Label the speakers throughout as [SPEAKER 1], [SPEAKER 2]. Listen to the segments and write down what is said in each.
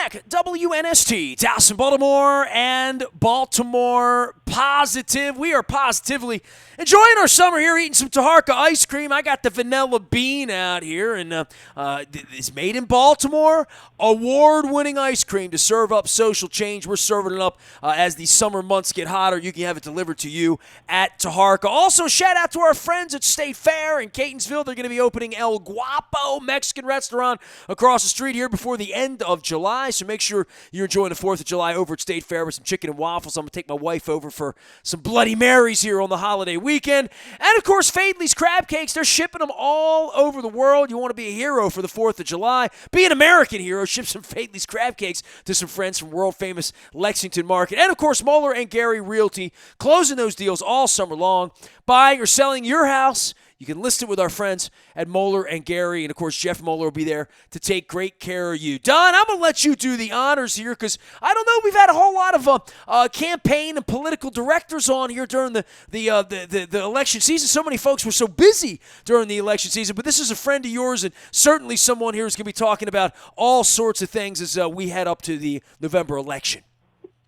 [SPEAKER 1] back. WNST, Dallas and Baltimore, and Baltimore Positive. We are positively enjoying our summer here, eating some Taharka ice cream. I got the vanilla bean out here, and it's made in Baltimore. Award-winning ice cream to serve up social change. We're serving it up as the summer months get hotter. You can have it delivered to you at Taharka. Also, shout out to our friends at State Fair in Catonsville. They're going to be opening El Guapo Mexican restaurant across the street here before the end of July. So make sure you're enjoying the 4th of July over at State Fair with some chicken and waffles. I'm going to take my wife over for some Bloody Marys here on the holiday weekend. And, of course, Fadley's Crab Cakes. They're shipping them all over the world. You want to be a hero for the 4th of July. Be an American hero. Ship some Fadley's Crab Cakes to some friends from world-famous Lexington Market. And, of course, Moeller and Gary Realty closing those deals all summer long. Buying or selling your house, you can list it with our friends at Moeller and Gary. And, of course, Jeff Moeller will be there to take great care of you. Don, I'm going to let you do the honors here because, I don't know, we've had a whole lot of campaign and political directors on here during the election season. So many folks were so busy during the election season. But this is a friend of yours and certainly someone here who's going to be talking about all sorts of things as we head up to the November election.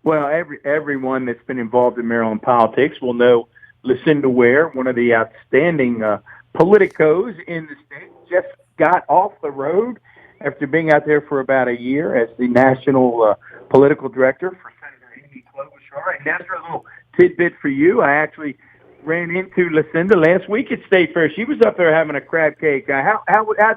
[SPEAKER 2] Well, everyone that's been involved in Maryland politics will know Lucinda Ware, one of the outstanding politicos in the state, just got off the road after being out there for about a year as the national political director for Senator Amy Klobuchar. And that's a little tidbit for you. I actually ran into Lucinda last week at State Fair. She was up there having a crab cake. How'd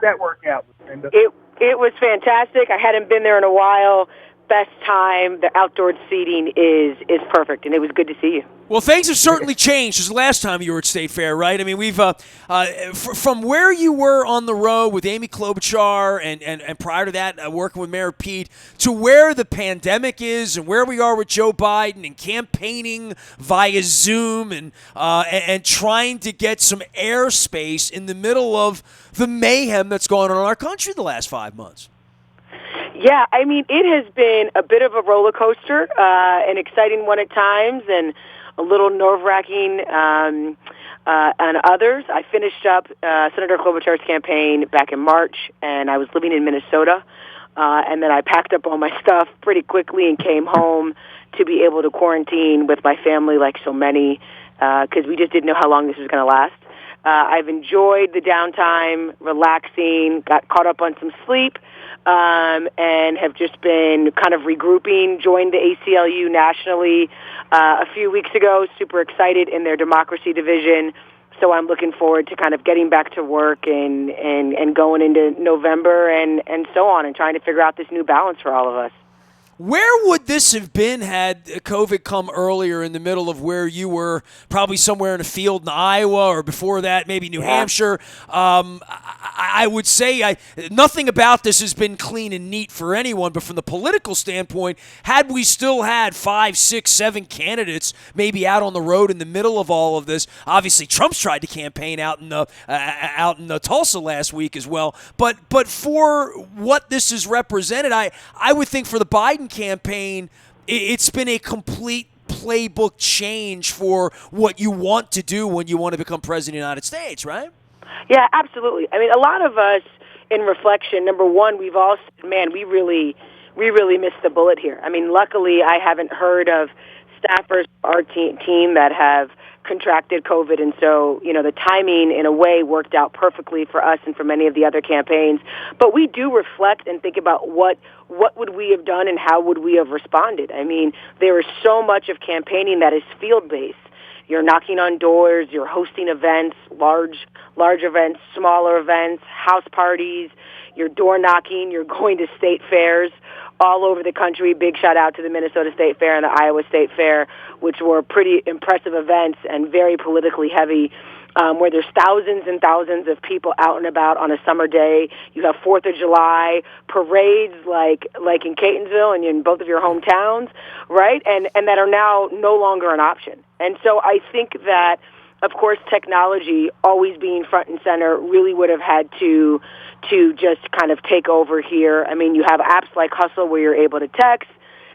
[SPEAKER 2] that work out, Lucinda?
[SPEAKER 3] It was fantastic. I hadn't been there in a while. Best time. The outdoor seating is perfect, and it was good to see you.
[SPEAKER 1] Well, things have certainly changed since the last time you were at State Fair, right? I mean, we've from where you were on the road with Amy Klobuchar and prior to that working with Mayor Pete to where the pandemic is and where we are with Joe Biden and campaigning via Zoom and trying to get some airspace in the middle of the mayhem that's going on in our country the last 5 months.
[SPEAKER 3] Yeah, I mean, it has been a bit of a roller coaster, an exciting one at times, and a little nerve-wracking on others. I finished up Senator Klobuchar's campaign back in March, and I was living in Minnesota, and then I packed up all my stuff pretty quickly and came home to be able to quarantine with my family like so many, because we just didn't know how long this was going to last. I've enjoyed the downtime, relaxing, got caught up on some sleep, and have just been kind of regrouping, joined the ACLU nationally a few weeks ago, super excited in their democracy division. So I'm looking forward to kind of getting back to work and going into November and so on and trying to figure out this new balance for all of us.
[SPEAKER 1] Where would this have been had COVID come earlier in the middle of where you were, probably somewhere in a field in Iowa or before that, maybe New Hampshire? I would say nothing about this has been clean and neat for anyone, but from the political standpoint, had we still had 5, 6, 7 candidates maybe out on the road in the middle of all of this, obviously Trump's tried to campaign out in Tulsa last week as well, but for what this has represented, I would think for the Biden campaign, it's been a complete playbook change for what you want to do when you want to become president of the United States, right?
[SPEAKER 3] Yeah, absolutely. I mean, a lot of us, in reflection, number one, we've all said, man, we really missed the bullet here. I mean, luckily, I haven't heard of staffers, our team that have contracted COVID, and so, the timing, in a way, worked out perfectly for us and for many of the other campaigns. But we do reflect and think about what would we have done and how would we have responded. I mean, there is so much of campaigning that is field-based. You're knocking on doors, you're hosting events, large events, smaller events, house parties, you're door knocking, you're going to state fairs all over the country. Big shout out to the Minnesota State Fair and the Iowa State Fair, which were pretty impressive events and very politically heavy, where there's thousands and thousands of people out and about on a summer day. You have 4th of July parades like in Catonsville and in both of your hometowns, right? And that are now no longer an option. And so I think that, of course, technology always being front and center really would have had to just kind of take over here. I mean, you have apps like Hustle where you're able to text.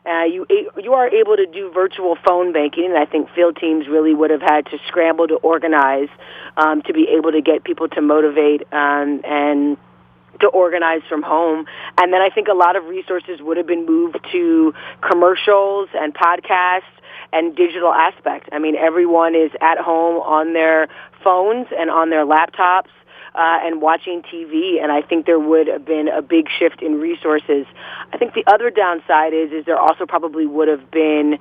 [SPEAKER 3] You are able to do virtual phone banking, and I think field teams really would have had to scramble to organize to be able to get people to motivate and to organize from home. And then I think a lot of resources would have been moved to commercials and podcasts and digital aspect. I mean, everyone is at home on their phones and on their laptops and watching TV, and I think there would have been a big shift in resources. I think the other downside is there also probably would have been,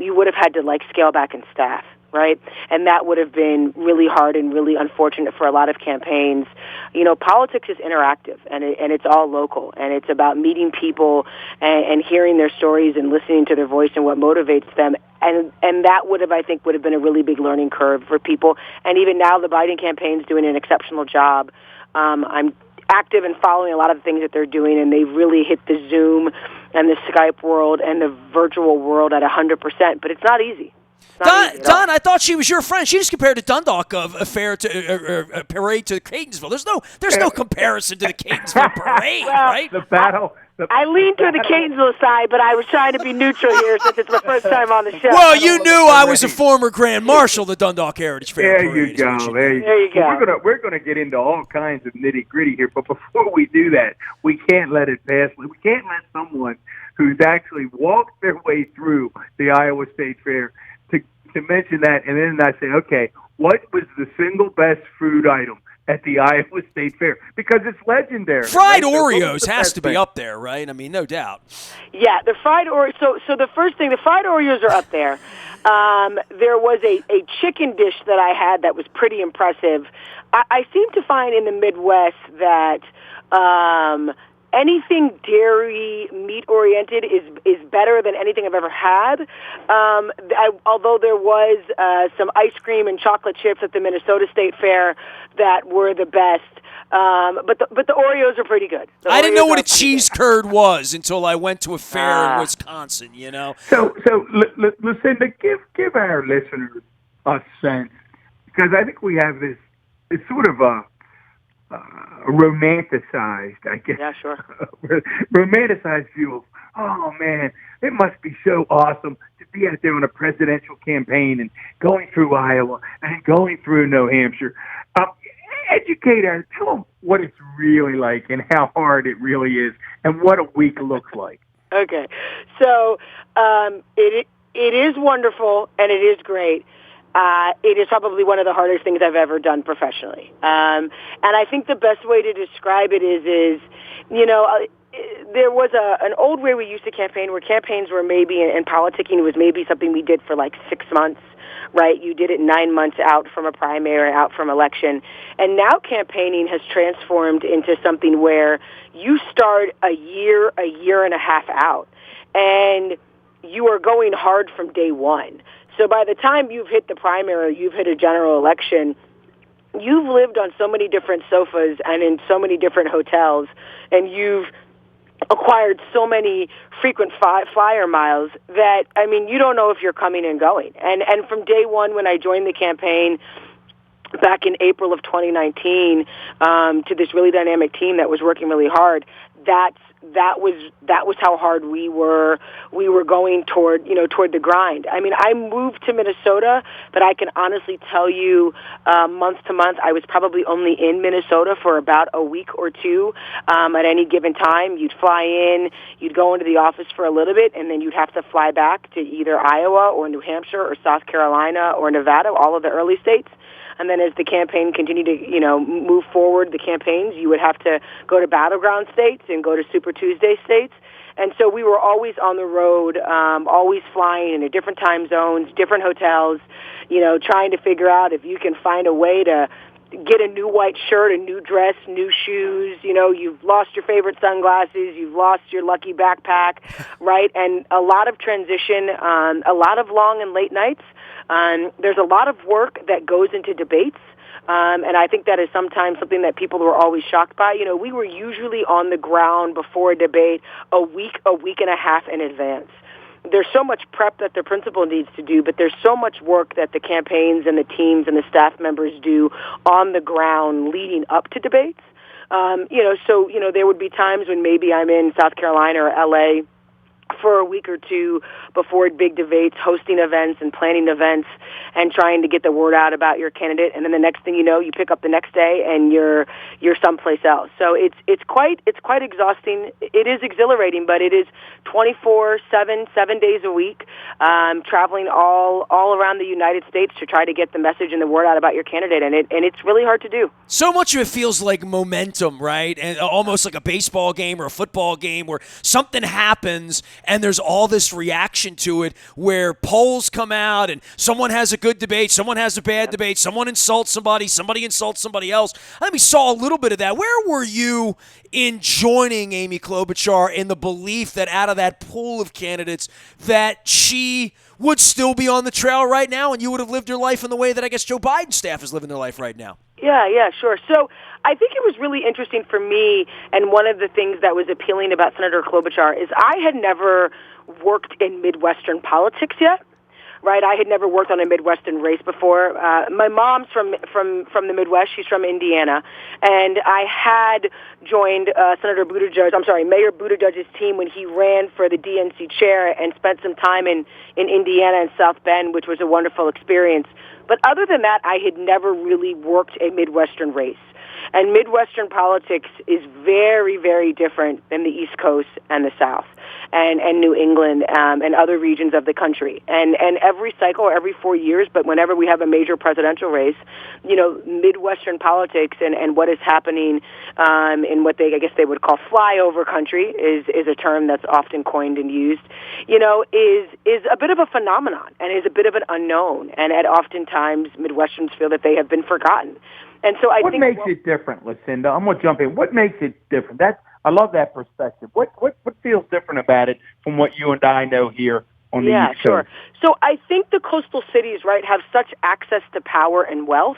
[SPEAKER 3] you would have had to scale back in staff, right? And that would have been really hard and really unfortunate for a lot of campaigns. You know, politics is interactive, and it's all local, and it's about meeting people and hearing their stories and listening to their voice and what motivates them. And that would have been a really big learning curve for people. And even now, the Biden campaign's doing an exceptional job. I'm active and following a lot of the things that they're doing, and they've really hit the Zoom and the Skype world and the virtual world at 100%. But it's not easy.
[SPEAKER 1] Don, I thought she was your friend. She just compared the Dundalk affair to parade to Catonsville. There's no comparison to the Catonsville parade, right?
[SPEAKER 2] The battle.
[SPEAKER 3] I leaned to the Catonsville side, but I was trying to be neutral here since it's my first time on the show.
[SPEAKER 1] Well, you knew I was a former Grand Marshal of the Dundalk Heritage Fair
[SPEAKER 2] There
[SPEAKER 1] parade.
[SPEAKER 2] you go. There you go. We're gonna get into all kinds of nitty gritty here, but before we do that, we can't let it pass. We can't let someone who's actually walked their way through the Iowa State Fair to mention that, and then I say, okay, what was the single best food item at the Iowa State Fair? Because it's legendary.
[SPEAKER 1] Fried Oreos has to be up there, right? I mean, no doubt.
[SPEAKER 3] Yeah, the fried Oreos. So the first thing, the fried Oreos are up there. There was a chicken dish that I had that was pretty impressive. I seem to find in the Midwest that anything dairy, meat-oriented is better than anything I've ever had. Although there was some ice cream and chocolate chips at the Minnesota State Fair that were the best. But the Oreos are pretty good.
[SPEAKER 1] I didn't know what a cheese curd was until I went to a fair in Wisconsin, you know.
[SPEAKER 2] So Lucinda, give our listeners a sense, because I think we have this sort of a romanticized, I guess.
[SPEAKER 3] Yeah, sure.
[SPEAKER 2] Romanticized view of, oh man, it must be so awesome to be out there on a presidential campaign and going through Iowa and going through New Hampshire. Educate us, tell them what it's really like and how hard it really is and what a week looks like.
[SPEAKER 3] Okay, so it is wonderful and it is great. It is probably one of the hardest things I've ever done professionally. And I think the best way to describe it is you know, there was an old way we used to campaign where campaigns were maybe, and politicking was maybe something we did for 6 months, right? You did it 9 months out from a primary, out from election. And now campaigning has transformed into something where you start a year and a half out. And you are going hard from day one. So by the time you've hit the primary, you've hit a general election, you've lived on so many different sofas and in so many different hotels, and you've acquired so many frequent flyer miles that, I mean, you don't know if you're coming and going. And from day one when I joined the campaign back in April of 2019 to this really dynamic team that was working really hard, that was how hard we were going toward the grind. I mean, I moved to Minnesota, but I can honestly tell you, month to month, I was probably only in Minnesota for about a week or two at any given time. You'd fly in, you'd go into the office for a little bit, and then you'd have to fly back to either Iowa or New Hampshire or South Carolina or Nevada, all of the early states. And then as the campaign continued to, move forward, the campaigns, you would have to go to battleground states and go to Super Tuesday states. And so we were always on the road, always flying into different time zones, different hotels, trying to figure out if you can find a way to get a new white shirt, a new dress, new shoes. You've lost your favorite sunglasses, you've lost your lucky backpack, right? And a lot of transition, a lot of long and late nights. There's a lot of work that goes into debates, and I think that is sometimes something that people were always shocked by. We were usually on the ground before a debate a week and a half in advance. There's so much prep that the principal needs to do, but there's so much work that the campaigns and the teams and the staff members do on the ground leading up to debates. So there would be times when maybe I'm in South Carolina or L.A. for a week or two before big debates, hosting events and planning events and trying to get the word out about your candidate. And then the next thing you know, you pick up the next day and you're someplace else. So it's quite exhausting. It is exhilarating, but it is 24/7, 7 days a week, traveling all around the United States to try to get the message and the word out about your candidate. And it's really hard to do.
[SPEAKER 1] So much of it feels like momentum, right? And almost like a baseball game or a football game where something happens and there's all this reaction to it, where polls come out and someone has a good debate, someone has a bad debate, someone insults somebody insults somebody else. I think we saw a little bit of that. Where were you in joining Amy Klobuchar in the belief that out of that pool of candidates that she would still be on the trail right now and you would have lived your life in the way that I guess Joe Biden's staff is living their life right now?
[SPEAKER 3] Yeah, sure. So I think it was really interesting for me, and one of the things that was appealing about Senator Klobuchar is I had never worked in Midwestern politics yet. Right, I had never worked on a Midwestern race before. My mom's from the Midwest. She's from Indiana, and I had joined Mayor Buttigieg's team when he ran for the DNC chair, and spent some time in Indiana and South Bend, which was a wonderful experience. But other than that, I had never really worked a Midwestern race. And Midwestern politics is very, very different than the East Coast and the South and New England and other regions of the country. And every cycle, every 4 years, but whenever we have a major presidential race, Midwestern politics and what is happening in what I guess they would call flyover country is a term that's often coined and used, is a bit of a phenomenon and is a bit of an unknown. And oftentimes Midwesterns feel that they have been forgotten. And so
[SPEAKER 2] what makes it different, Lucinda? I'm going to jump in. What makes it different? I love that perspective. What feels different about it from what you and I know here on the East Coast?
[SPEAKER 3] Sure. So I think the coastal cities, right, have such access to power and wealth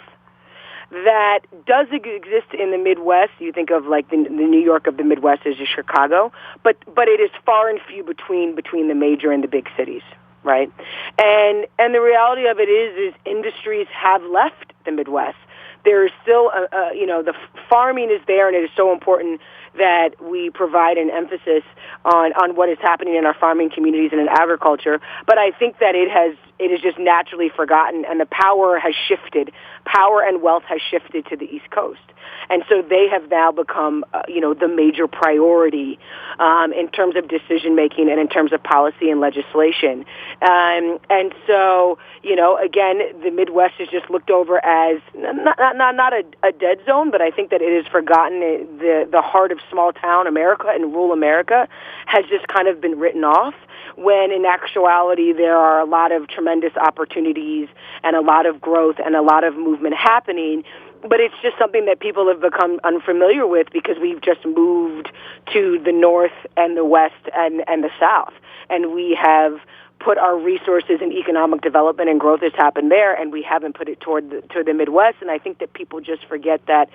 [SPEAKER 3] that does exist in the Midwest. You think of like the New York of the Midwest as Chicago, but it is far and few between the major and the big cities. Right, and the reality of it is industries have left the Midwest. There is still, the farming is there, and it is so important that we provide an emphasis on what is happening in our farming communities and in agriculture. But I think that it is just naturally forgotten, and the power has shifted. Power and wealth has shifted to the East Coast. And so they have now become, the major priority in terms of decision making and in terms of policy and legislation. And so, again, the Midwest is just looked over as not a dead zone, but I think that it has forgotten the heart of small town America and rural America has just kind of been written off, when in actuality there are a lot of tremendous opportunities and a lot of growth and a lot of movement happening. But it's just something that people have become unfamiliar with because we've just moved to the north and the west and the south. And we have put our resources in economic development and growth has happened there, and we haven't put it toward the Midwest. And I think that people just forget that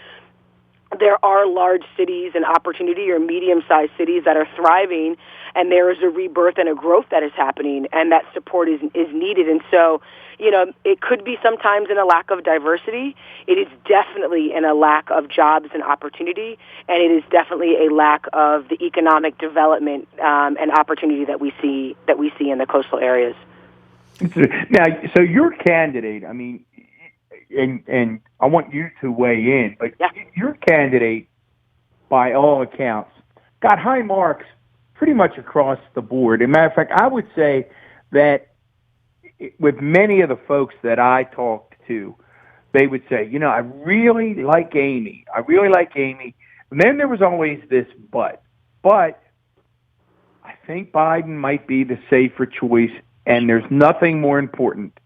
[SPEAKER 3] there are large cities and opportunity or medium-sized cities that are thriving, and there is a rebirth and a growth that is happening, and that support is needed. And so, it could be sometimes in a lack of diversity. It is definitely in a lack of jobs and opportunity, and it is definitely a lack of the economic development and opportunity that we see in the coastal areas.
[SPEAKER 2] Now, so your candidate, I mean, and I want you to weigh in, but your candidate, by all accounts, got high marks pretty much across the board. As a matter of fact, I would say that with many of the folks that I talked to, they would say, I really like Amy. And then there was always this but I think Biden might be the safer choice, and there's nothing more important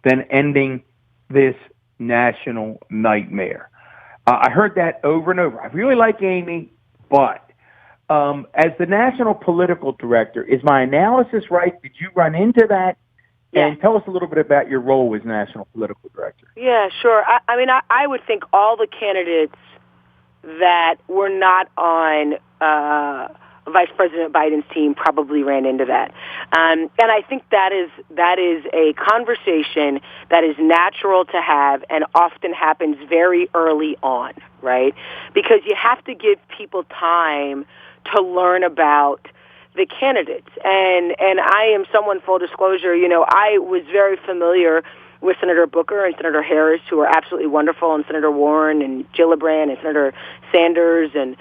[SPEAKER 2] than ending this national nightmare. I heard that over and over. I really like Amy, but as the national political director, is my analysis right? Did you run into that? Yeah. And tell us a little bit about your role as national political director.
[SPEAKER 3] Yeah, sure. I would think all the candidates that were not on Vice President Biden's team probably ran into that. And I think that is a conversation that is natural to have and often happens very early on, right? Because you have to give people time to learn about the candidates. And I am someone, full disclosure, I was very familiar with Senator Booker and Senator Harris, who are absolutely wonderful, and Senator Warren and Gillibrand and Senator Sanders and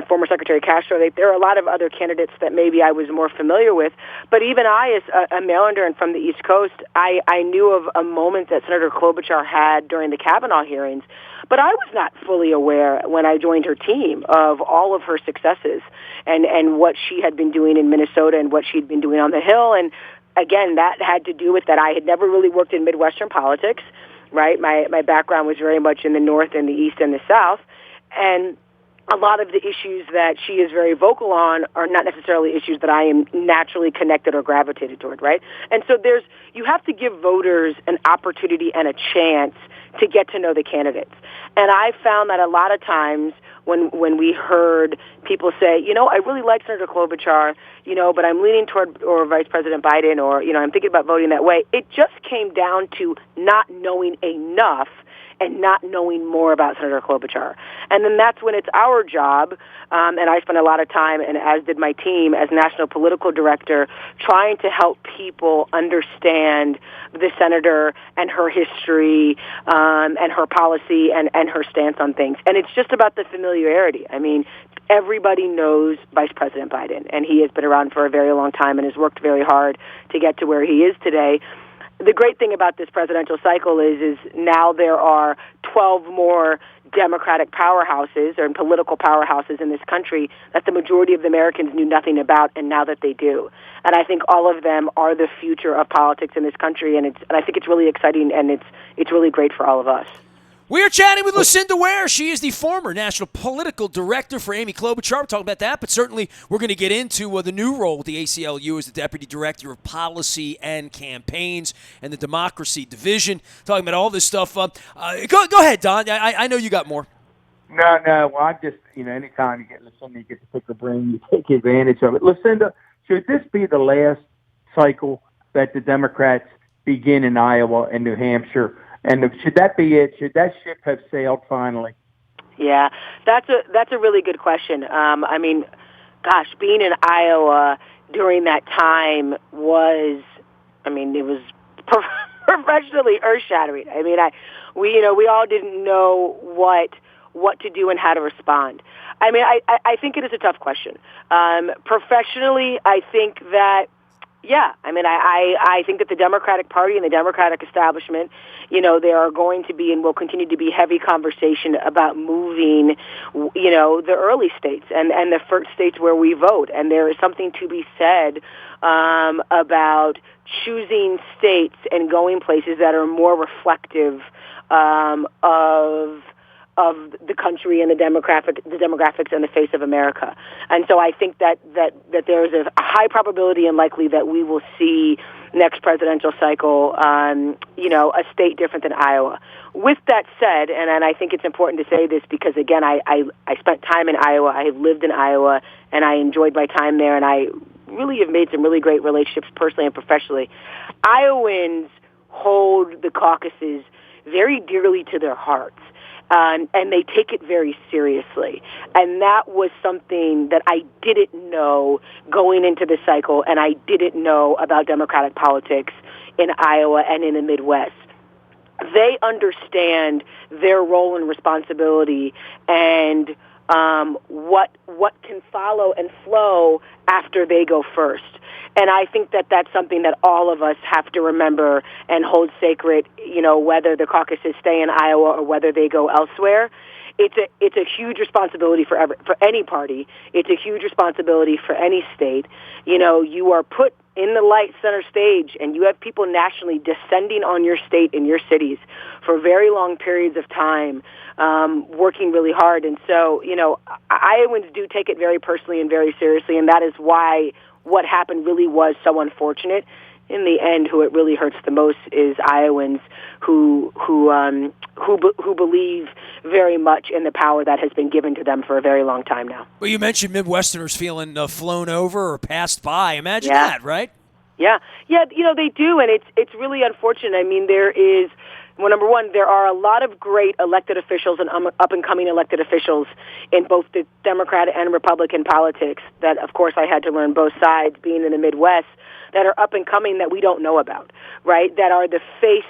[SPEAKER 3] former Secretary Castro. There are a lot of other candidates that maybe I was more familiar with. But even I, as a Marylander and from the East Coast, I knew of a moment that Senator Klobuchar had during the Kavanaugh hearings. But I was not fully aware when I joined her team of all of her successes and what she had been doing in Minnesota and what she'd been doing on the Hill. And again, that had to do with that I had never really worked in Midwestern politics, right? My background was very much in the North and the East and the South. And a lot of the issues that she is very vocal on are not necessarily issues that I am naturally connected or gravitated toward, right? And so you have to give voters an opportunity and a chance to get to know the candidates. And I found that a lot of times when we heard people say, I really like Senator Klobuchar, but I'm leaning toward or Vice President Biden, or, I'm thinking about voting that way, it just came down to not knowing enough and not knowing more about Senator Klobuchar. And then that's when it's our job, and I spent a lot of time, and as did my team as National Political Director, trying to help people understand the senator and her history and her policy and her stance on things. And it's just about the familiarity. I mean, everybody knows Vice President Biden, and he has been around for a very long time and has worked very hard to get to where he is today. The great thing about this presidential cycle is now there are 12 more Democratic powerhouses or political powerhouses in this country that the majority of the Americans knew nothing about, and now that they do. And I think all of them are the future of politics in this country, and I think it's really exciting, and it's really great for all of us.
[SPEAKER 1] We are chatting with Lucinda Ware. She is the former National Political Director for Amy Klobuchar. We're talking about that, but certainly we're going to get into the new role with the ACLU as the Deputy Director of Policy and Campaigns and the Democracy Division. Talking about all this stuff. Go ahead, Don. I know you got more.
[SPEAKER 2] No. Well, I just, anytime you get Lucinda, you get to pick her brain, you take advantage of it. Lucinda, should this be the last cycle that the Democrats begin in Iowa and New Hampshire? And should that be it? Should that ship have sailed finally?
[SPEAKER 3] Yeah, that's a really good question. I mean, gosh, being in Iowa during that time it was professionally earth-shattering. I mean, we all didn't know what to do and how to respond. I mean, I think it is a tough question. Professionally, I think that. Yeah, I mean, I think that the Democratic Party and the Democratic establishment, there are going to be and will continue to be heavy conversation about moving, the early states and the first states where we vote. And there is something to be said about choosing states and going places that are more reflective of the country and the demographics and the face of America. And so I think that there is a high probability and likely that we will see next presidential cycle, a state different than Iowa. With that said, and I think it's important to say this because, again, I spent time in Iowa, I have lived in Iowa, and I enjoyed my time there, and I really have made some really great relationships personally and professionally. Iowans hold the caucuses very dearly to their hearts. And they take it very seriously. And that was something that I didn't know going into the cycle, and I didn't know about Democratic politics in Iowa and in the Midwest. They understand their role and responsibility and what can follow and flow after they go first. And I think that that's something that all of us have to remember and hold sacred, whether the caucuses stay in Iowa or whether they go elsewhere. It's a huge responsibility for any party. It's a huge responsibility for any state. You are put in the light center stage, and you have people nationally descending on your state and your cities for very long periods of time, working really hard. And so, Iowans do take it very personally and very seriously, and that is why what happened really was so unfortunate. In the end, who it really hurts the most is Iowans who believe very much in the power that has been given to them for a very long time now.
[SPEAKER 1] Well, you mentioned Midwesterners feeling flown over or passed by. Imagine that, right?
[SPEAKER 3] Yeah, they do, and it's really unfortunate. I mean, there is Well, number one, there are a lot of great elected officials and up-and-coming elected officials in both the Democrat and Republican politics that, of course, I had to learn both sides, being in the Midwest, that are up-and-coming that we don't know about, right, that are the face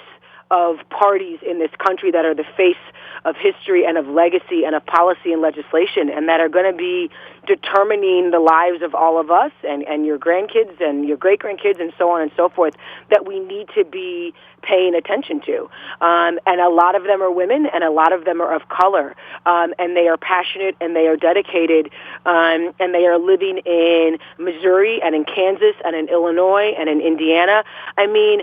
[SPEAKER 3] of parties in this country, that are the face of history and of legacy and of policy and legislation, and that are going to be determining the lives of all of us and your grandkids and your great-grandkids and so on and so forth, that we need to be paying attention to. And a lot of them are women, and a lot of them are of color, and they are passionate and they are dedicated, and they are living in Missouri and in Kansas and in Illinois and in Indiana. I mean,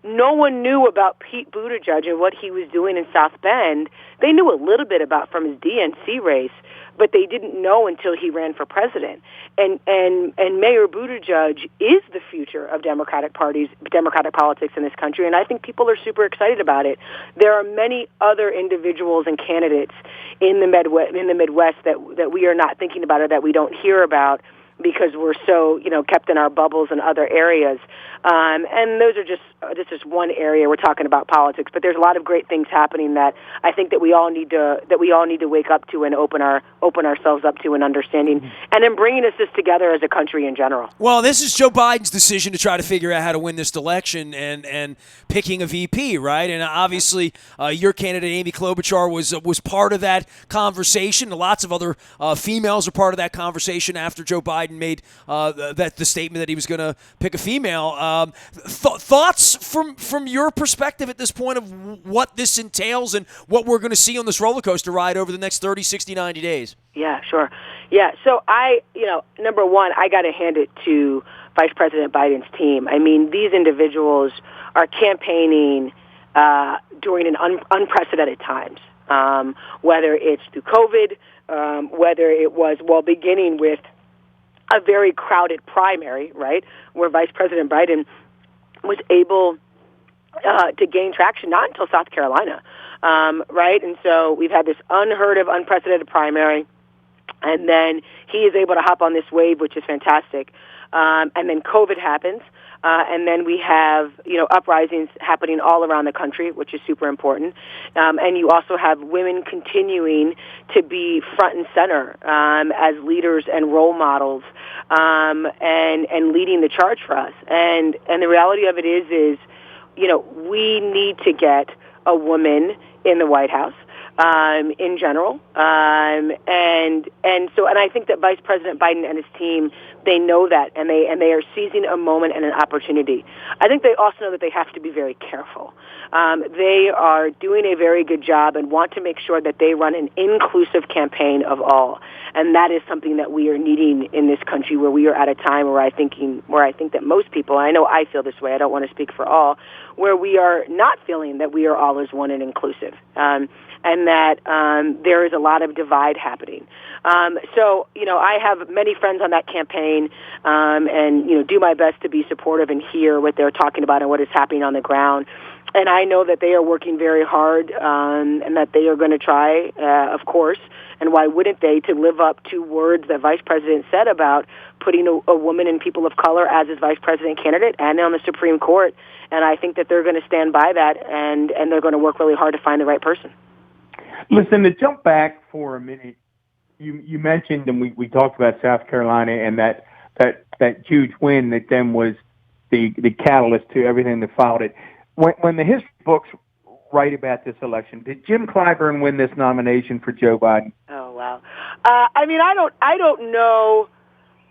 [SPEAKER 3] no one knew about Pete Buttigieg and what he was doing in South Bend. They knew a little bit about from his DNC race, but they didn't know until he ran for president. And Mayor Buttigieg is the future of Democratic politics in this country, and I think people are super excited about it. There are many other individuals and candidates in the Midwest that we are not thinking about or that we don't hear about, because we're so, kept in our bubbles in other areas. And those are this is one area we're talking about politics, but there's a lot of great things happening that I think that we all need to wake up to and open ourselves up to and understanding, and in bringing us this together as a country in general.
[SPEAKER 1] Well, this is Joe Biden's decision to try to figure out how to win this election and picking a VP, right? And obviously, your candidate Amy Klobuchar was part of that conversation. Lots of other females are part of that conversation after Joe Biden made the statement that he was going to pick a female. Thoughts from your perspective at this point of what this entails and what we're going to see on this roller coaster ride over the next 30, 60, 90 days?
[SPEAKER 3] Yeah, sure. Yeah, so number one, I got to hand it to Vice President Biden's team. I mean, these individuals are campaigning during an unprecedented times, whether it's through COVID, whether it was, beginning with a very crowded primary, right, where Vice President Biden was able to gain traction, not until South Carolina, right? And so we've had this unheard of, unprecedented primary, and then he is able to hop on this wave, which is fantastic. And then COVID happens, and then we have, uprisings happening all around the country, which is super important. And you also have women continuing to be front and center as leaders and role models, and leading the charge for us. And the reality of it is, we need to get a woman in the White House. In general, and I think that Vice President Biden and his team, they know that, and they are seizing a moment and an opportunity. I think they also know that they have to be very careful. They are doing a very good job and want to make sure that they run an inclusive campaign of all, and that is something that we are needing in this country, where we are at a time where I think that most people, I know I feel this way, I don't want to speak for all, where we are not feeling that we are all as one and inclusive. And that there is a lot of divide happening. So, I have many friends on that campaign, and, do my best to be supportive and hear what they're talking about and what is happening on the ground. And I know that they are working very hard, and that they are going to try, of course, and why wouldn't they, to live up to words that Vice President said about putting a woman and people of color as his Vice President candidate and on the Supreme Court. And I think that they're going to stand by that, and they're going to work really hard to find the right person.
[SPEAKER 2] Listen, to jump back for a minute, you mentioned, and we talked about South Carolina and that huge win that then was the catalyst to everything that followed it. When the history books write about this election, did Jim Clyburn win this nomination for Joe Biden?
[SPEAKER 3] Oh, wow. I don't know.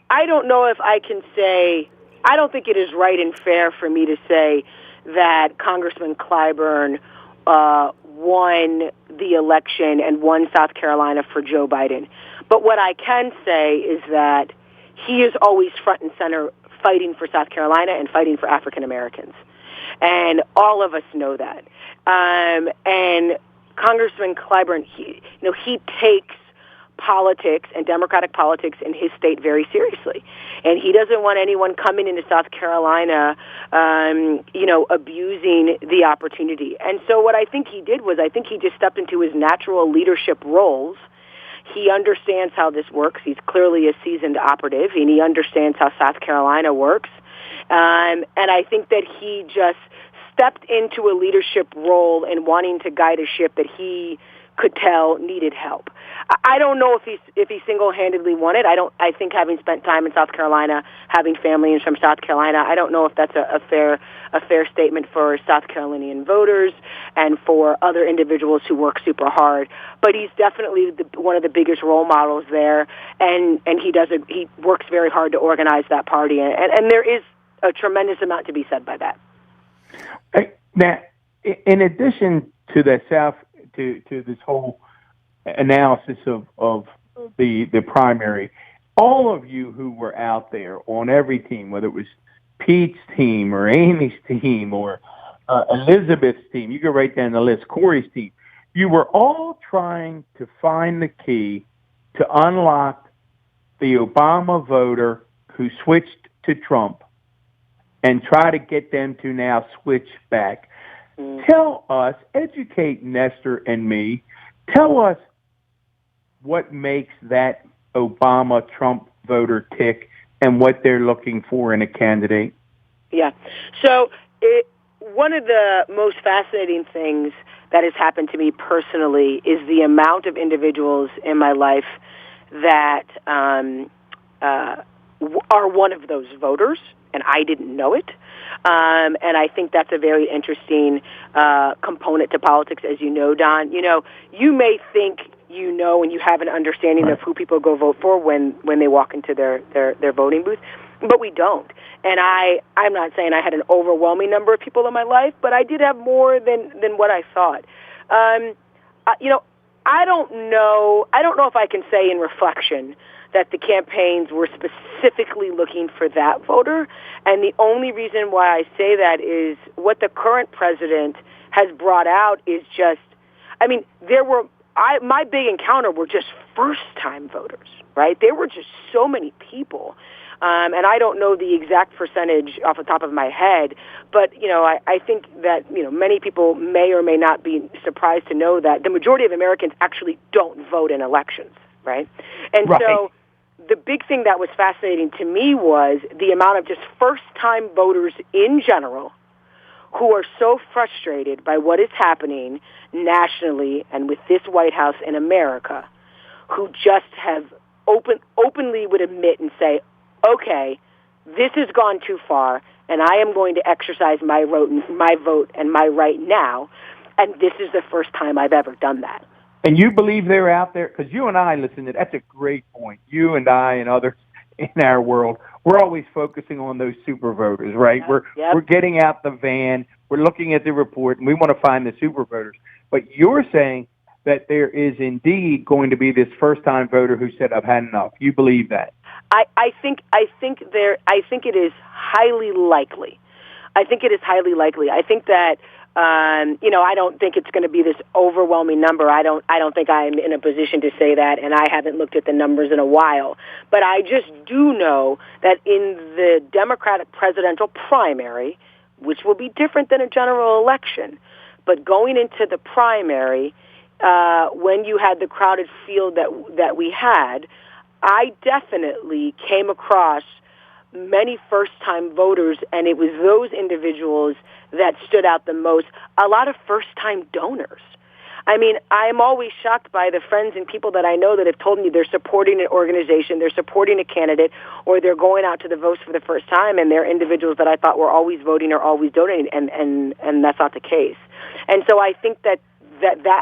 [SPEAKER 3] I don't know if I can say. I don't think it is right and fair for me to say that Congressman Clyburn won the election and won South Carolina for Joe Biden. But what I can say is that he is always front and center fighting for South Carolina and fighting for African Americans. And all of us know that. And Congressman Clyburn, he takes politics and Democratic politics in his state very seriously. And he doesn't want anyone coming into South Carolina, abusing the opportunity. And so what I think he did was, I think he just stepped into his natural leadership roles. He understands how this works. He's clearly a seasoned operative, and he understands how South Carolina works. And I think that he just stepped into a leadership role and wanting to guide a ship that he could tell needed help. I don't know if he single-handedly won it. I think having spent time in South Carolina, having family from South Carolina, I don't know if that's a fair statement for South Carolinian voters and for other individuals who work super hard. But he's definitely one of the biggest role models there, and he works very hard to organize that party, and there is a tremendous amount to be said by that.
[SPEAKER 2] Now, in addition to the to this whole analysis of the primary, all of you who were out there on every team, whether it was Pete's team or Amy's team or Elizabeth's team, you go right down the list, Corey's team, you were all trying to find the key to unlock the Obama voter who switched to Trump and try to get them to now switch back. Tell us, educate Nestor and me, tell us what makes that Obama-Trump voter tick and what they're looking for in a candidate.
[SPEAKER 3] Yeah. So one of the most fascinating things that has happened to me personally is the amount of individuals in my life that are one of those voters, and I didn't know it. And I think that's a very interesting component to politics, as you know, Don. You know, you may think you know and you have an understanding of who people go vote for when they walk into their voting booth, but we don't. And I'm not saying I had an overwhelming number of people in my life, but I did have more than what I thought. You know, I don't know if I can say in reflection that the campaigns were specifically looking for that voter. And the only reason why I say that is what the current president has brought out is just, I mean, my big encounter were just first-time voters, right? There were just so many people. And I don't know the exact percentage off the top of my head, but, you know, I think that, you know, many people may or may not be surprised to know that the majority of Americans actually don't vote in elections, right? And so the big thing that was fascinating to me was the amount of just first-time voters in general who are so frustrated by what is happening nationally and with this White House in America, who just have openly would admit and say, okay, this has gone too far, and I am going to exercise my vote and my right now, and this is the first time I've ever done that.
[SPEAKER 2] And you believe they're out there? Because you and I, listen, that's a great point. You and I and others in our world, we're always focusing on those super voters, right? We're getting out the van, we're looking at the report, and we want to find the super voters. But you're saying that there is indeed going to be this first-time voter who said, I've had enough. You believe that?
[SPEAKER 3] I think it is highly likely. I think that you know, I don't think it's going to be this overwhelming number. I don't think I'm in a position to say that, and I haven't looked at the numbers in a while. But I just do know that in the Democratic presidential primary, which will be different than a general election, but going into the primary, when you had the crowded field that we had, I definitely came across many first-time voters, and it was those individuals that stood out the most. A lot of first-time donors. I mean, I'm always shocked by the friends and people that I know that have told me they're supporting an organization, they're supporting a candidate, or they're going out to the votes for the first time, and they're individuals that I thought were always voting or always donating, and that's not the case. And so I think that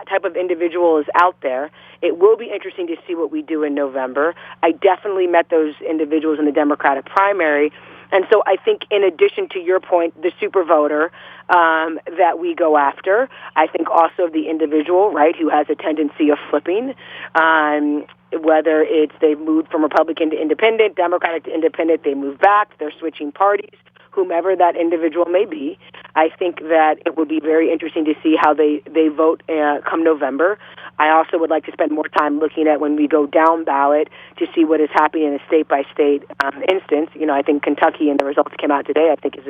[SPEAKER 3] type of individual is out there. It will be interesting to see what we do in November. I definitely met those individuals in the Democratic primary. And so I think in addition to your point, the super voter that we go after, I think also the individual, right, who has a tendency of flipping, whether it's they've moved from Republican to Independent, Democratic to Independent, they move back, they're switching parties, whomever that individual may be. I think that it would be very interesting to see how they vote come November. I also would like to spend more time looking at when we go down ballot to see what is happening in a state-by-state instance. You know, I think Kentucky and the results came out today, I think is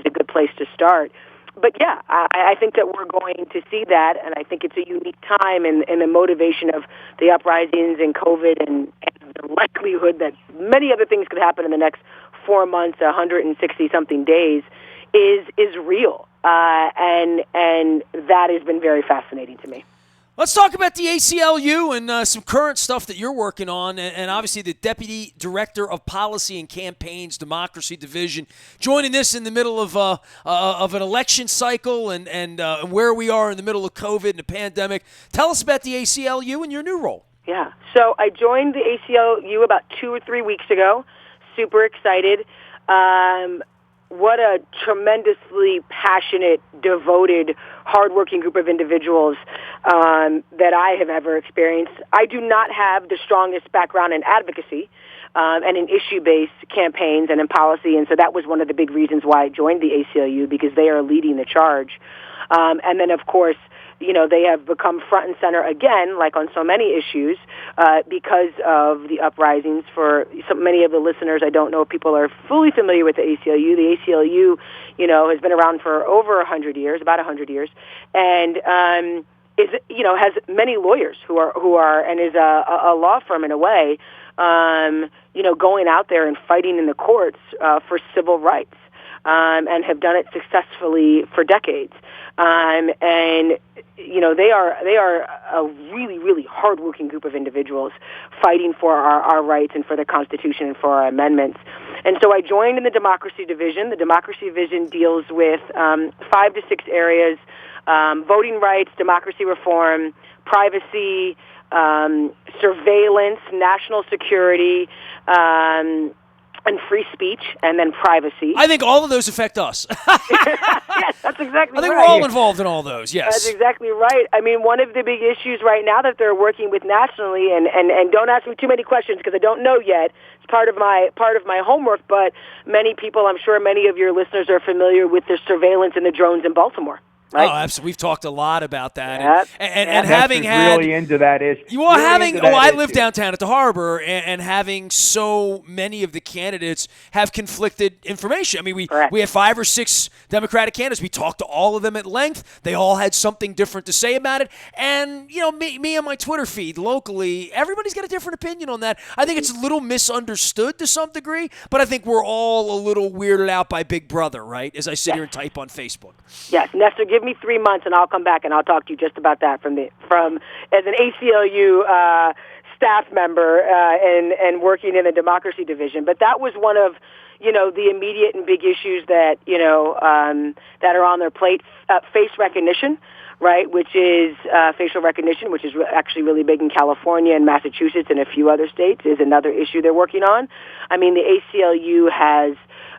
[SPEAKER 3] a good place to start. But yeah, I think that we're going to see that, and I think it's a unique time in the motivation of the uprisings and COVID and the likelihood that many other things could happen in the next 4 months, 160-something days, is real. and that has been very fascinating to me.
[SPEAKER 1] Let's talk about the ACLU and some current stuff that you're working on, and obviously the Deputy Director of Policy and Campaigns, Democracy Division, joining this in the middle of an election cycle and where we are in the middle of COVID and the pandemic. Tell us about the ACLU and your new role.
[SPEAKER 3] Yeah, so I joined the ACLU about 2 or 3 weeks ago. Super excited. What a tremendously passionate, devoted, hardworking group of individuals that I have ever experienced. I do not have the strongest background in advocacy and in issue-based campaigns and in policy, and so that was one of the big reasons why I joined the ACLU, because they are leading the charge. And then, of course, they have become front and center again, like on so many issues, because of the uprisings. For so many of the listeners, I don't know if people are fully familiar with the ACLU. The ACLU, has been around for over 100 years, about 100 years, and has many lawyers who are and is a law firm in a way, going out there and fighting in the courts for civil rights. And have done it successfully for decades. And they are a really, really hardworking group of individuals fighting for our rights and for the Constitution and for our amendments. And so I joined in the Democracy Division. The Democracy Division deals with 5 to 6 areas: voting rights, democracy reform, privacy, surveillance, national security, and free speech, and then privacy.
[SPEAKER 1] I think all of those affect us.
[SPEAKER 3] Yes, that's exactly right.
[SPEAKER 1] I think we're all involved in all those, yes.
[SPEAKER 3] That's exactly right. I mean, one of the big issues right now that they're working with nationally, and don't ask me too many questions because I don't know yet. It's part of my homework, but many people, I'm sure many of your listeners are familiar with the surveillance and the drones in Baltimore. Right?
[SPEAKER 1] Oh, absolutely. We've talked a lot about that,
[SPEAKER 3] Yep.
[SPEAKER 1] and having had
[SPEAKER 2] really into that issue.
[SPEAKER 1] I live downtown at the harbor, and having so many of the candidates have conflicted information. I mean, we have 5 or 6 Democratic candidates. We talked to all of them at length. They all had something different to say about it. And me and my Twitter feed locally, everybody's got a different opinion on that. I think it's a little misunderstood to some degree, but I think we're all a little weirded out by Big Brother, right? As I sit here and type on Facebook.
[SPEAKER 3] Yes, Nestor, give me 3 months and I'll come back and I'll talk to you just about that from as an ACLU staff member and working in the Democracy Division. But that was one of the immediate and big issues that that are on their plate. Face recognition, right? Which is facial recognition, which is actually really big in California and Massachusetts and a few other states, is another issue they're working on. I mean, the ACLU has.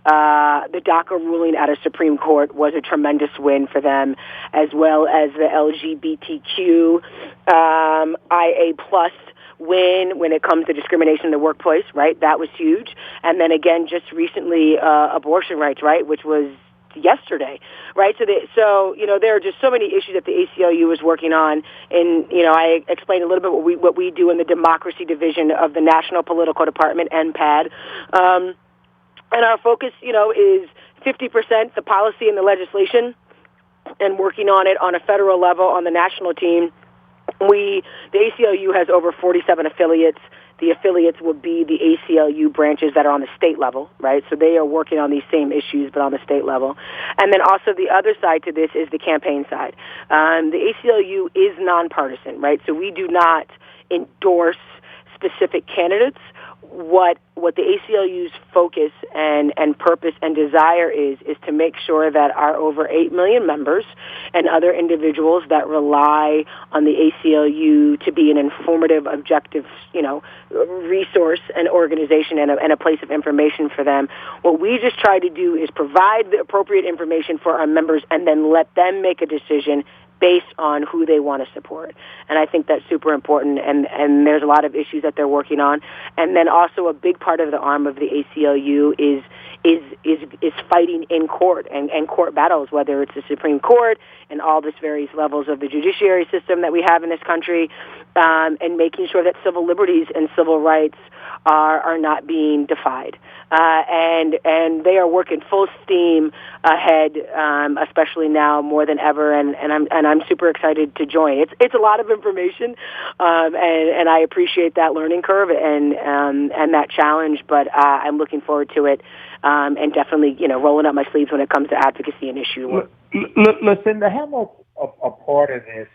[SPEAKER 3] The DACA ruling out of Supreme Court was a tremendous win for them, as well as the LGBTQ IA plus win when it comes to discrimination in the workplace, right? That was huge. And then again, just recently, abortion rights, right, which was yesterday, right? So there are just so many issues that the ACLU is working on, and I explained a little bit what we do in the Democracy Division of the National Political Department, NPAD. And our focus, is 50% the policy and the legislation, and working on it on a federal level on the national team. The ACLU has over 47 affiliates. The affiliates will be the ACLU branches that are on the state level, right? So they are working on these same issues, but on the state level. And then also the other side to this is the campaign side. The ACLU is nonpartisan, right? So we do not endorse specific candidates. What the ACLU's focus and purpose and desire is to make sure that our over 8 million members and other individuals that rely on the ACLU to be an informative, objective, resource and organization and a place of information for them. What we just try to do is provide the appropriate information for our members and then let them make a decision based on who they want to support. And I think that's super important, and there's a lot of issues that they're working on. And then also a big part of the arm of the ACLU is fighting in court and court battles, whether it's the Supreme Court and all this various levels of the judiciary system that we have in this country, and making sure that civil liberties and civil rights are not being defied. And they are working full steam ahead, especially now more than ever. And I'm super excited to join. It's a lot of information, and I appreciate that learning curve and that challenge. But I'm looking forward to it, and definitely rolling up my sleeves when it comes to advocacy and issue work.
[SPEAKER 2] Lucinda, how much a part of this,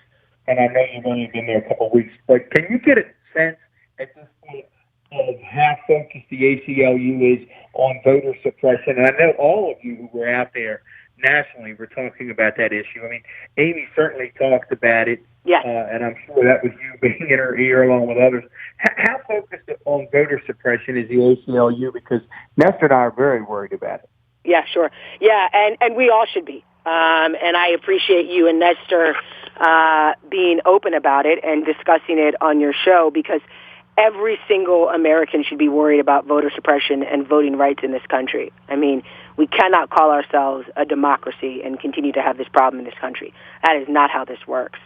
[SPEAKER 2] and I know you've only been there a couple of weeks, but can you get a sense at this point of how focused the ACLU is on voter suppression? And I know all of you who were out there nationally were talking about that issue. I mean, Amy certainly talked about it,
[SPEAKER 3] Yes.
[SPEAKER 2] and I'm sure that was you being in her ear along with others. How focused on voter suppression is the ACLU? Because Nestor and I are very worried about it.
[SPEAKER 3] Yeah, sure. Yeah, and we all should be. And I appreciate you and Nestor being open about it and discussing it on your show, because every single American should be worried about voter suppression and voting rights in this country. I mean, we cannot call ourselves a democracy and continue to have this problem in this country. That is not how this works.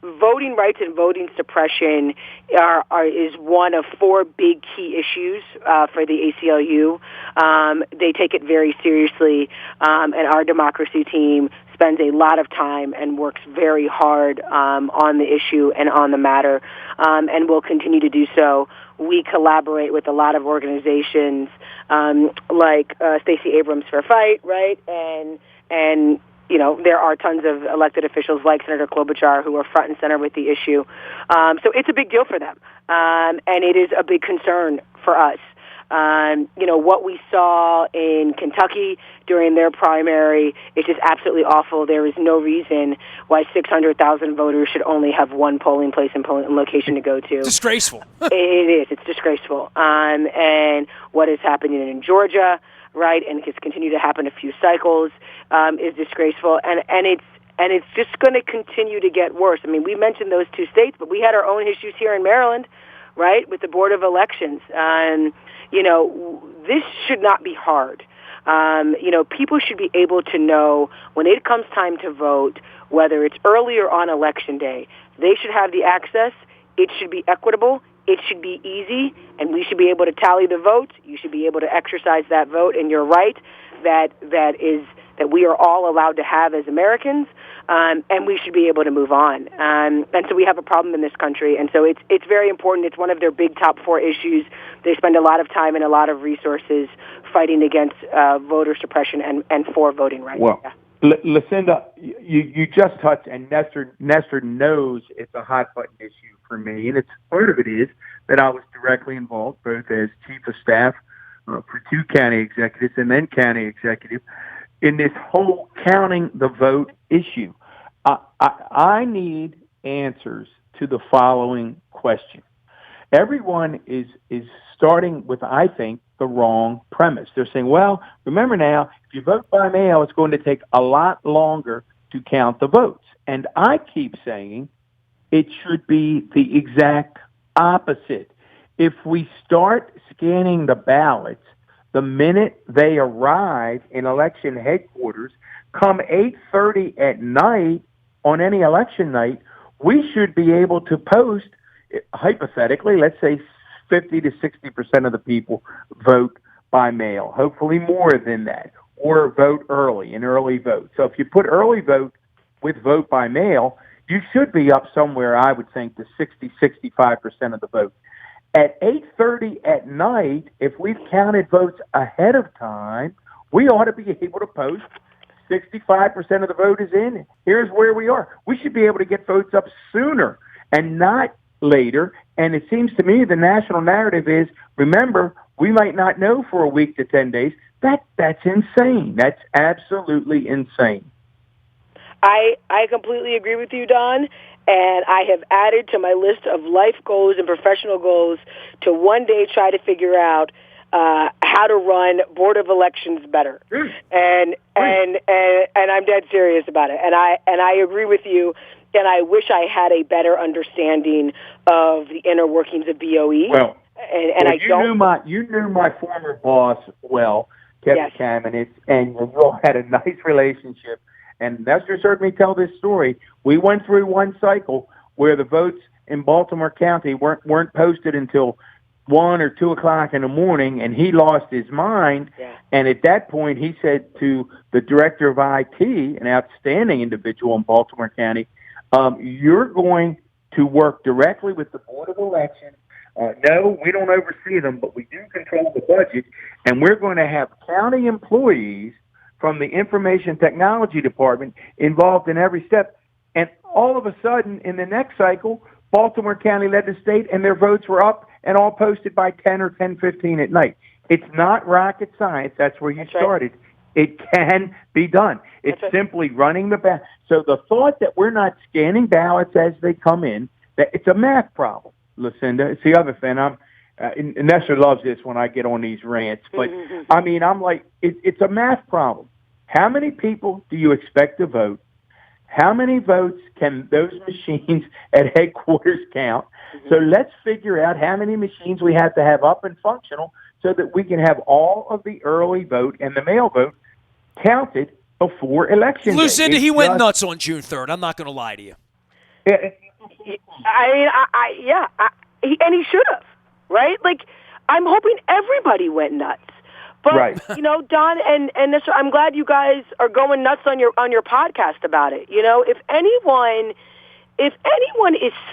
[SPEAKER 3] Voting rights and voting suppression is one of four big key issues for the ACLU. They take it very seriously, and our democracy team spends a lot of time and works very hard on the issue and on the matter, and will continue to do so. We collaborate with a lot of organizations like Stacey Abrams for Fight, right, and you know, there are tons of elected officials like Senator Koblachar who are front and center with the issue. So it's a big deal for them, and it is a big concern for us. You know, what we saw in Kentucky during their primary is just absolutely awful. There is no reason why 600,000 voters should only have one polling place and polling location to go to.
[SPEAKER 1] Disgraceful.
[SPEAKER 3] It is. It's disgraceful. And what is happening in Georgia, right, and it's continued to happen a few cycles, is disgraceful. And it's just going to continue to get worse. I mean, we mentioned those two states, but we had our own issues here in Maryland, right, with the Board of Elections. You know, this should not be hard. You know, people should be able to know when it comes time to vote, whether it's early or on Election Day, they should have the access. It should be equitable. It should be easy, and we should be able to tally the votes. You should be able to exercise that vote, and you're right that we are all allowed to have as Americans, and we should be able to move on. And so we have a problem in this country, and so it's very important. It's one of their big top four issues. They spend a lot of time and a lot of resources fighting against voter suppression and for voting rights.
[SPEAKER 2] Well, Lucinda, you just touched, and Nestor knows it's a hot button issue for me, and it's part of it is that I was directly involved, both as chief of staff for two county executives and then county executive, in this whole counting the vote issue. I need answers to the following question. Everyone is starting with, I think, the wrong premise. They're saying, well, remember now, if you vote by mail, it's going to take a lot longer to count the votes. And I keep saying it should be the exact opposite. If we start scanning the ballots the minute they arrive in election headquarters, come 8:30 at night on any election night, we should be able to post, hypothetically, let's say 50 to 60% of the people vote by mail, hopefully more than that, or vote early, an early vote. So if you put early vote with vote by mail, you should be up somewhere, I would think, to 60, 65% of the vote. At 8:30 at night, if we've counted votes ahead of time, we ought to be able to post 65% of the vote is in. Here's where we are. We should be able to get votes up sooner and not later. And it seems to me the national narrative is, remember, we might not know for a week to 10 days. That's insane. That's absolutely insane.
[SPEAKER 3] I completely agree with you, Don, and I have added to my list of life goals and professional goals to one day try to figure out how to run Board of Elections better. And I'm dead serious about it. And I agree with you. And I wish I had a better understanding of the inner workings of BOE.
[SPEAKER 2] Well,
[SPEAKER 3] I don't.
[SPEAKER 2] You knew my former boss well, Kevin
[SPEAKER 3] Yes.
[SPEAKER 2] Kamenitz, and you all had a nice relationship. And Nestor's heard me tell this story. We went through one cycle where the votes in Baltimore County weren't posted until 1 or 2 o'clock in the morning, and he lost his mind.
[SPEAKER 3] Yeah.
[SPEAKER 2] And at that point, he said to the director of IT, an outstanding individual in Baltimore County, you're going to work directly with the Board of Elections. No, we don't oversee them, but we do control the budget, and we're going to have county employees from the information technology department involved in every step. And all of a sudden, in the next cycle, Baltimore County led the state, and their votes were up and all posted by 10 or 10:15 at night. It's not rocket science. That's where you started. Right. It can be done. It's simply running the ballot. So the thought that we're not scanning ballots as they come in, that it's a math problem, Lucinda. It's the other thing. And Nestor loves this when I get on these rants. But, I mean, I'm like, it's a math problem. How many people do you expect to vote? How many votes can those machines at headquarters count? So let's figure out how many machines we have to have up and functional so that we can have all of the early vote and the mail vote counted before election day.
[SPEAKER 1] Lucinda, he went nuts on June 3rd. I'm not going to lie to you.
[SPEAKER 3] And he should have, right? Like, I'm hoping everybody went nuts. But, you know, Don and Nestor, I'm glad you guys are going nuts on your podcast about it. You know, if anyone is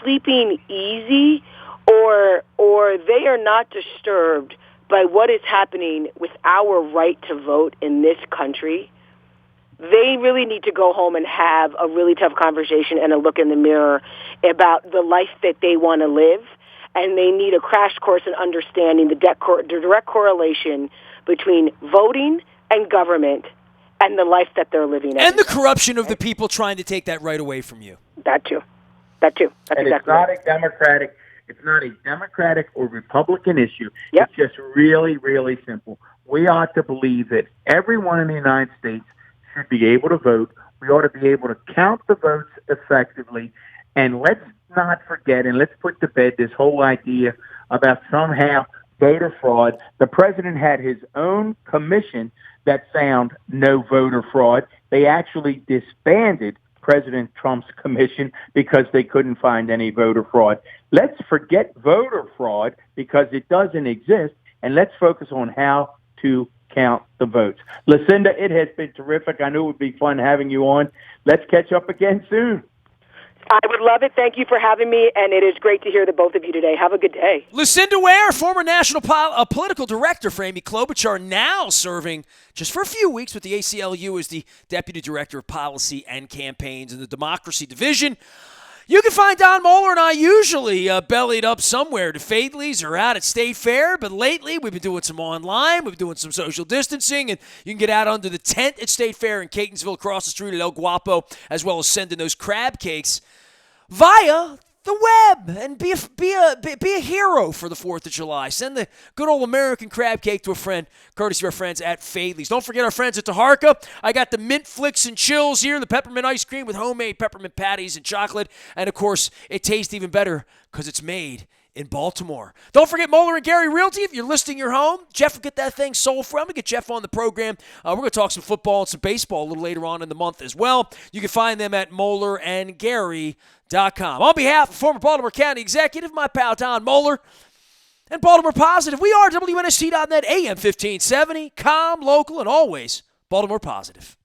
[SPEAKER 3] sleeping easy or they are not disturbed by what is happening with our right to vote in this country, they really need to go home and have a really tough conversation and a look in the mirror about the life that they want to live. And they need a crash course in understanding the direct correlation between voting and government and the life that they're living.
[SPEAKER 1] And the corruption of the people trying to take that right away from you.
[SPEAKER 3] That too. That's
[SPEAKER 2] and
[SPEAKER 3] exactly
[SPEAKER 2] it's not
[SPEAKER 3] right.
[SPEAKER 2] It's not a Democratic or Republican issue.
[SPEAKER 3] Yep.
[SPEAKER 2] It's just really, really simple. We ought to believe that everyone in the United States should be able to vote. We ought to be able to count the votes effectively. And let's not forget, and let's put to bed this whole idea about somehow voter fraud. The president had his own commission that found no voter fraud. They actually disbanded President Trump's commission because they couldn't find any voter fraud. Let's forget voter fraud because it doesn't exist, and let's focus on how to count the votes. Lucinda, it has been terrific. I knew it would be fun having you on. Let's catch up again soon.
[SPEAKER 3] I would love it. Thank you for having me, and it is great to hear the both of you today. Have a good day.
[SPEAKER 1] Lucinda Ware, former national political director for Amy Koblachar, now serving just for a few weeks with the ACLU as the Deputy Director of Policy and Campaigns in the Democracy Division. You can find Don Moeller and I usually bellied up somewhere to Fadley's or out at State Fair, but lately we've been doing some online, we've been doing some social distancing, and you can get out under the tent at State Fair in Catonsville across the street at El Guapo, as well as sending those crab cakes via the web and be a hero for the 4th of July. Send the good old American crab cake to a friend, courtesy of our friends at Fadley's. Don't forget our friends at Taharka. I got the mint flicks and chills here, the peppermint ice cream with homemade peppermint patties and chocolate. And, of course, it tastes even better because it's made in Baltimore. Don't forget Moeller and Gary Realty. If you're listing your home, Jeff will get that thing sold for. I'm going to get Jeff on the program. We're going to talk some football and some baseball a little later on in the month as well. You can find them at MoellerandGary.com. On behalf of former Baltimore County Executive, my pal Don Moeller, and Baltimore Positive, we are WNST.net, AM 1570, calm, local, and always Baltimore Positive.